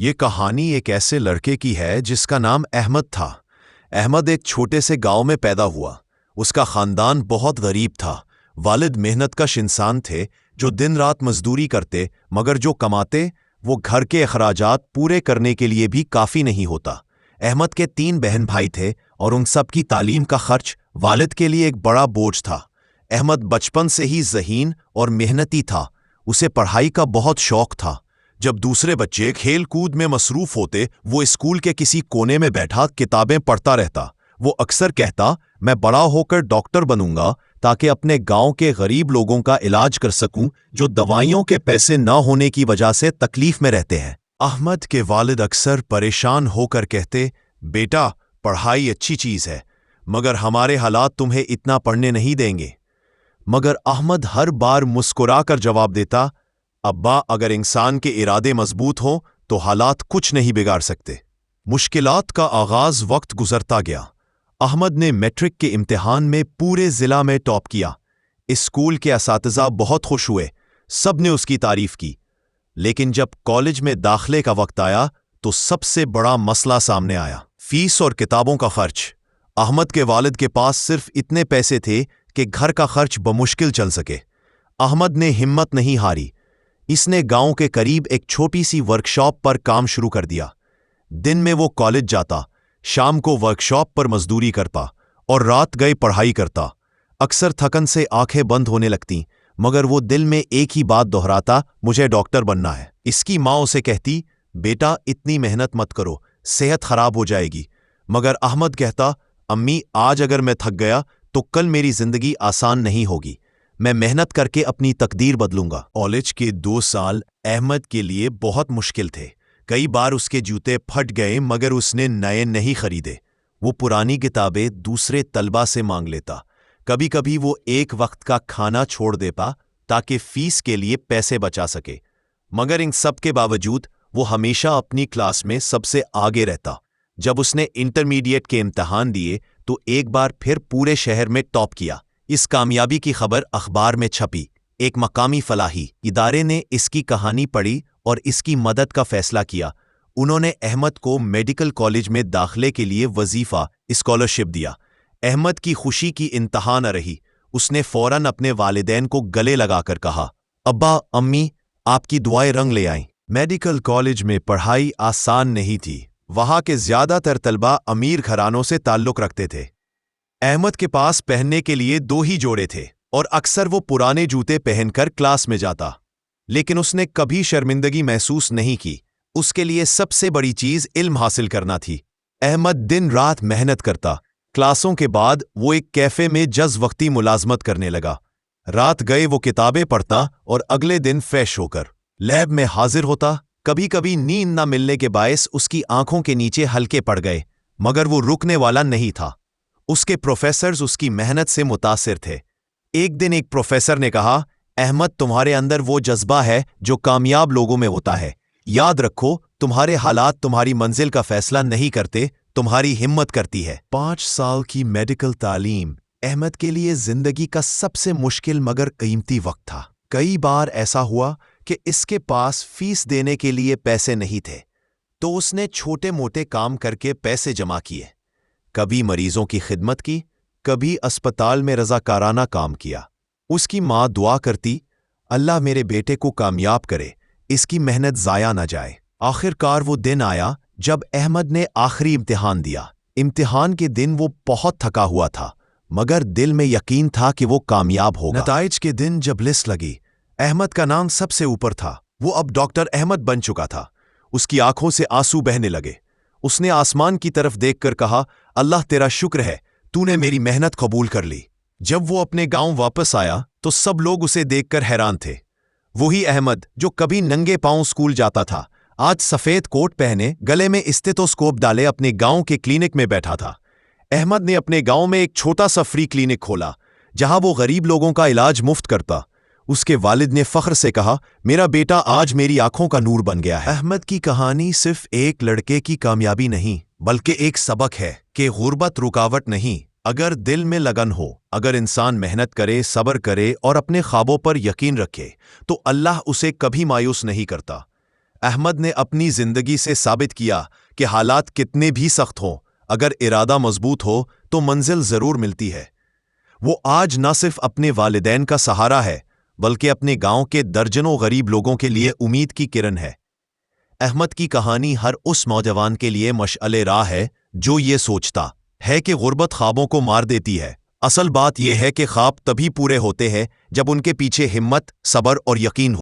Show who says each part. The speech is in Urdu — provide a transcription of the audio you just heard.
Speaker 1: یہ کہانی ایک ایسے لڑکے کی ہے جس کا نام احمد تھا۔ احمد ایک چھوٹے سے گاؤں میں پیدا ہوا۔ اس کا خاندان بہت غریب تھا۔ والد محنت کش انسان تھے جو دن رات مزدوری کرتے، مگر جو کماتے وہ گھر کے اخراجات پورے کرنے کے لیے بھی کافی نہیں ہوتا۔ احمد کے 3 بہن بھائی تھے اور ان سب کی تعلیم کا خرچ والد کے لیے ایک بڑا بوجھ تھا۔ احمد بچپن سے ہی ذہین اور محنتی تھا۔ اسے پڑھائی کا بہت شوق تھا۔ جب دوسرے بچے کھیل کود میں مصروف ہوتے، وہ اسکول کے کسی کونے میں بیٹھا کتابیں پڑھتا رہتا۔ وہ اکثر کہتا، میں بڑا ہو کر ڈاکٹر بنوں گا تاکہ اپنے گاؤں کے غریب لوگوں کا علاج کر سکوں جو دوائیوں کے پیسے نہ ہونے کی وجہ سے تکلیف میں رہتے ہیں۔ احمد کے والد اکثر پریشان ہو کر کہتے، بیٹا پڑھائی اچھی چیز ہے مگر ہمارے حالات تمہیں اتنا پڑھنے نہیں دیں گے۔ مگر احمد ہر بار مسکرا کر جواب دیتا، ابا اگر انسان کے ارادے مضبوط ہوں تو حالات کچھ نہیں بگاڑ سکتے۔ مشکلات کا آغاز وقت گزرتا گیا۔ احمد نے میٹرک کے امتحان میں پورے ضلع میں ٹاپ کیا۔ اسکول کے اساتذہ بہت خوش ہوئے، سب نے اس کی تعریف کی۔ لیکن جب کالج میں داخلے کا وقت آیا تو سب سے بڑا مسئلہ سامنے آیا، فیس اور کتابوں کا خرچ۔ احمد کے والد کے پاس صرف اتنے پیسے تھے کہ گھر کا خرچ بمشکل چل سکے۔ احمد نے ہمت نہیں ہاری۔ اس نے گاؤں کے قریب ایک چھوٹی سی ورکشاپ پر کام شروع کر دیا۔ دن میں وہ کالج جاتا، شام کو ورکشاپ پر مزدوری کرتا اور رات گئے پڑھائی کرتا۔ اکثر تھکن سے آنکھیں بند ہونے لگتیں، مگر وہ دل میں ایک ہی بات دہراتا، مجھے ڈاکٹر بننا ہے۔ اس کی ماں اسے کہتی، بیٹا اتنی محنت مت کرو، صحت خراب ہو جائے گی۔ مگر احمد کہتا، امی آج اگر میں تھک گیا تو کل میری زندگی آسان نہیں ہوگی۔ میں محنت کر کے اپنی تقدیر بدلوں گا۔ کالج کے 2 سال احمد کے لیے بہت مشکل تھے۔ کئی بار اس کے جوتے پھٹ گئے مگر اس نے نئے نہیں خریدے۔ وہ پرانی کتابیں دوسرے طلبہ سے مانگ لیتا۔ کبھی کبھی وہ ایک وقت کا کھانا چھوڑ دیتا تاکہ فیس کے لیے پیسے بچا سکے۔ مگر ان سب کے باوجود وہ ہمیشہ اپنی کلاس میں سب سے آگے رہتا۔ جب اس نے انٹرمیڈیٹ کے امتحان دیے تو ایک بار پھر پورے شہر میں ٹاپ کیا۔ اس کامیابی کی خبر اخبار میں چھپی۔ ایک مقامی فلاحی ادارے نے اس کی کہانی پڑھی اور اس کی مدد کا فیصلہ کیا۔ انہوں نے احمد کو میڈیکل کالج میں داخلے کے لیے وظیفہ اسکالرشپ دیا۔ احمد کی خوشی کی انتہا نہ رہی۔ اس نے فوراً اپنے والدین کو گلے لگا کر کہا، ابا امی آپ کی دعائیں رنگ لے آئیں۔ میڈیکل کالج میں پڑھائی آسان نہیں تھی۔ وہاں کے زیادہ تر طلبہ امیر گھرانوں سے تعلق رکھتے تھے۔ احمد کے پاس پہننے کے لیے 2 ہی جوڑے تھے اور اکثر وہ پرانے جوتے پہن کر کلاس میں جاتا۔ لیکن اس نے کبھی شرمندگی محسوس نہیں کی۔ اس کے لیے سب سے بڑی چیز علم حاصل کرنا تھی۔ احمد دن رات محنت کرتا۔ کلاسوں کے بعد وہ ایک کیفے میں جز وقتی ملازمت کرنے لگا۔ رات گئے وہ کتابیں پڑھتا اور اگلے دن فریش ہو کر لیب میں حاضر ہوتا۔ کبھی کبھی نیند نہ ملنے کے باعث اس کی آنکھوں کے نیچے ہلکے پڑ گئے، مگر وہ رکنے والا نہیں تھا۔ اس کے پروفیسرز اس کی محنت سے متاثر تھے۔ ایک دن ایک پروفیسر نے کہا، احمد تمہارے اندر وہ جذبہ ہے جو کامیاب لوگوں میں ہوتا ہے۔ یاد رکھو تمہارے حالات تمہاری منزل کا فیصلہ نہیں کرتے، تمہاری ہمت کرتی ہے۔ 5 سال کی میڈیکل تعلیم احمد کے لیے زندگی کا سب سے مشکل مگر قیمتی وقت تھا۔ کئی بار ایسا ہوا کہ اس کے پاس فیس دینے کے لیے پیسے نہیں تھے، تو اس نے چھوٹے موٹے کام کر کے پیسے جمع کیے۔ کبھی مریضوں کی خدمت کی، کبھی اسپتال میں رضاکارانہ کام کیا۔ اس کی ماں دعا کرتی، اللہ میرے بیٹے کو کامیاب کرے، اس کی محنت ضائع نہ جائے۔ آخر کار وہ دن آیا جب احمد نے آخری امتحان دیا۔ امتحان کے دن وہ بہت تھکا ہوا تھا، مگر دل میں یقین تھا کہ وہ کامیاب ہوگا۔ نتائج کے دن جب لسٹ لگی، احمد کا نام سب سے اوپر تھا۔ وہ اب ڈاکٹر احمد بن چکا تھا۔ اس کی آنکھوں سے آنسو بہنے لگے۔ اس نے آسمان کی طرف دیکھ کر کہا، اللہ تیرا شکر ہے، تو نے میری محنت قبول کر لی۔ جب وہ اپنے گاؤں واپس آیا تو سب لوگ اسے دیکھ کر حیران تھے۔ وہی احمد جو کبھی ننگے پاؤں اسکول جاتا تھا، آج سفید کوٹ پہنے، گلے میں اسٹیتھوسکوپ ڈالے اپنے گاؤں کے کلینک میں بیٹھا تھا۔ احمد نے اپنے گاؤں میں ایک چھوٹا سا فری کلینک کھولا، جہاں وہ غریب لوگوں کا علاج مفت کرتا۔ اس کے والد نے فخر سے کہا، میرا بیٹا آج میری آنکھوں کا نور بن گیا ہے۔ احمد کی کہانی صرف ایک لڑکے کی کامیابی نہیں، بلکہ ایک سبق ہے کہ غربت رکاوٹ نہیں، اگر دل میں لگن ہو، اگر انسان محنت کرے، صبر کرے اور اپنے خوابوں پر یقین رکھے تو اللہ اسے کبھی مایوس نہیں کرتا۔ احمد نے اپنی زندگی سے ثابت کیا کہ حالات کتنے بھی سخت ہوں، اگر ارادہ مضبوط ہو تو منزل ضرور ملتی ہے۔ وہ آج نہ صرف اپنے والدین کا سہارا ہے بلکہ اپنے گاؤں کے درجنوں غریب لوگوں کے لیے امید کی کرن ہے۔ احمد کی کہانی ہر اس نوجوان کے لیے مشعل راہ ہے جو یہ سوچتا ہے کہ غربت خوابوں کو مار دیتی ہے۔ اصل بات یہ ہے کہ خواب تبھی پورے ہوتے ہیں جب ان کے پیچھے ہمت، صبر اور یقین ہو۔